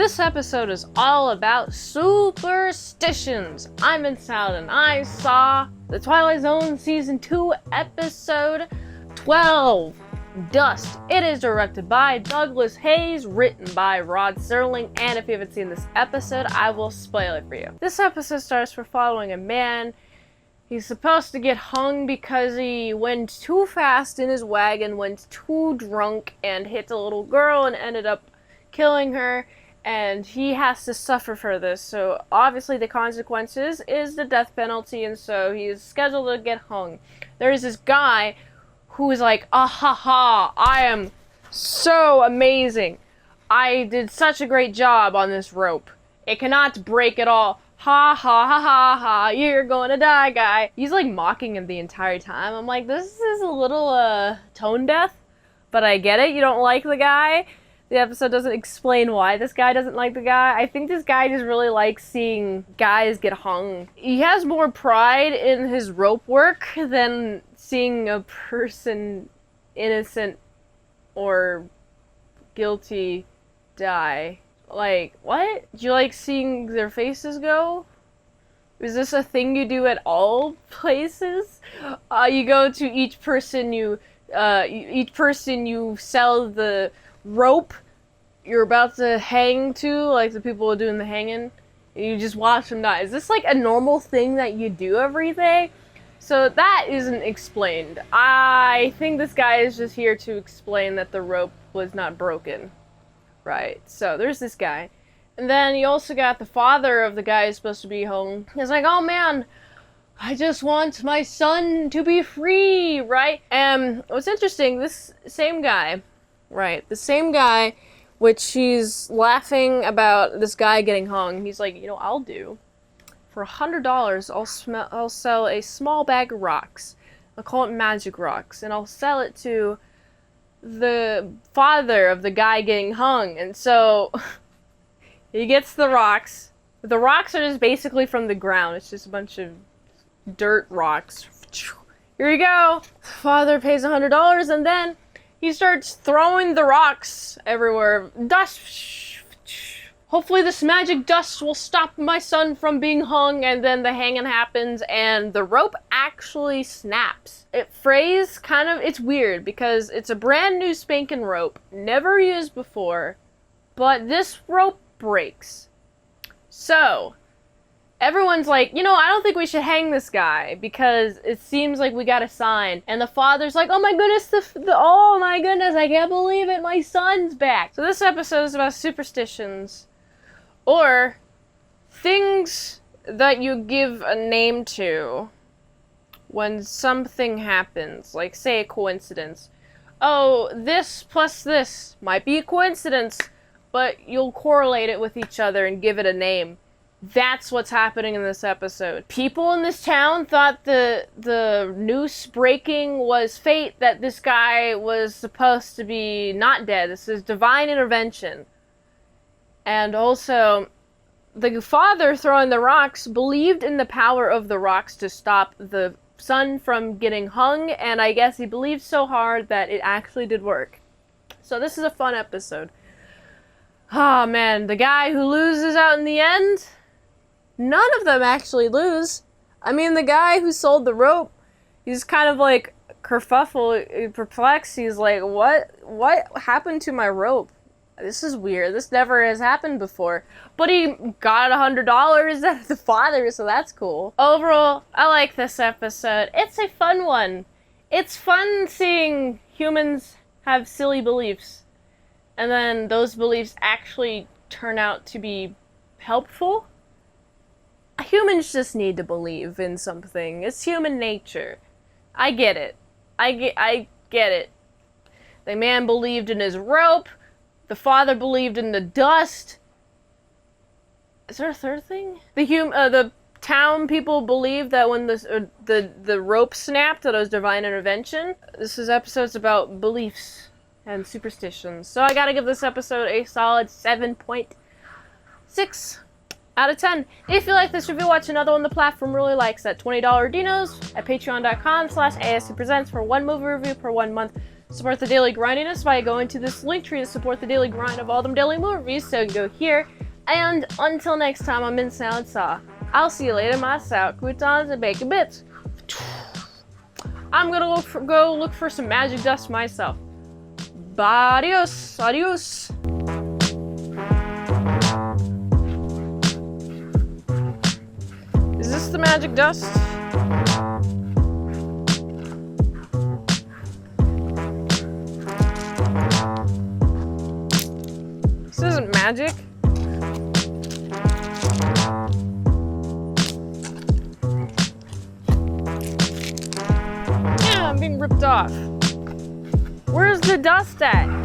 This episode is all about superstitions. I'm Mint Salad and I saw the Twilight Zone Season 2 Episode 12, Dust. It is directed by Douglas Hayes, written by Rod Serling, and if you haven't seen this episode, I will spoil it for you. This episode starts with following a man. He's supposed to get hung because he went too fast in his wagon, went too drunk, and hit a little girl and ended up killing her. And he has to suffer for this, so obviously the consequences is the death penalty, and so he is scheduled to get hung. There is this guy who is like, ah ha ha, I am so amazing. I did such a great job on this rope. It cannot break at all. Ha ha ha ha ha, you're gonna die, guy. He's like mocking him the entire time. I'm like, this is a little tone deaf, but I get it. You don't like the guy. The episode doesn't explain why this guy doesn't like the guy. I think this guy just really likes seeing guys get hung. He has more pride in his rope work than seeing a person innocent or guilty die. Like, what? Do you like seeing their faces go? Is this a thing you do at all places? You go to each person you sell the rope you're about to hang to, like the people doing the hanging, and you just watch them die. Is this like a normal thing that you do every day? So that isn't explained. I think this guy is just here to explain that the rope was not broken. Right, so there's this guy. And then you also got the father of the guy who's supposed to be home. He's like, oh man, I just want my son to be free, right? And what's interesting, this same guy, right, the same guy, which he's laughing about this guy getting hung. He's like, you know, I'll do. For $100, I'll sell a small bag of rocks. I'll call it magic rocks. And I'll sell it to the father of the guy getting hung. And so he gets the rocks. The rocks are just basically from the ground. It's just a bunch of dirt rocks. Here you go. Father pays $100 and then he starts throwing the rocks everywhere. Dust. Hopefully this magic dust will stop my son from being hung, and then the hanging happens and the rope actually snaps. It frays kind of, it's weird because it's a brand new spanking rope, never used before, but this rope breaks. So everyone's like, you know, I don't think we should hang this guy because it seems like we got a sign. And the father's like, oh my goodness, oh my goodness, I can't believe it, my son's back. So this episode is about superstitions or things that you give a name to when something happens, like say a coincidence. Oh, this plus this might be a coincidence, but you'll correlate it with each other and give it a name. That's what's happening in this episode. People in this town thought the noose breaking was fate, that this guy was supposed to be not dead. This is divine intervention. And also, the father throwing the rocks believed in the power of the rocks to stop the son from getting hung, and I guess he believed so hard that it actually did work. So this is a fun episode. Oh man, the guy who loses out in the end, none of them actually lose. I mean, the guy who sold the rope, he's kind of like kerfuffle, perplexed. He's like, what happened to my rope? This is weird. This never has happened before. But he got $100 at the father, so that's cool. Overall, I like this episode. It's a fun one. It's fun seeing humans have silly beliefs, and then those beliefs actually turn out to be helpful. Humans just need to believe in something. It's human nature. I get it. I get it. The man believed in his rope. The father believed in the dust. Is there a third thing? The town people believed that when the rope snapped, that it was divine intervention. This is episodes about beliefs and superstitions. So I gotta give this episode a solid 7.6 out of 10. If you like this review, watch another one the platform really likes at $20 Dinos at patreon.com/ASEPresents for one movie review per 1 month. support the daily grindiness by going to this link tree to support the daily grind of all them daily movies. So go here. And until next time, I'm Mint Salad Saw. I'll see you later, my sour croutons and bacon bits. I'm gonna go look for some magic dust myself. Adios, adios. Is this the magic dust? This isn't magic. Yeah, I'm being ripped off. Where's the dust at?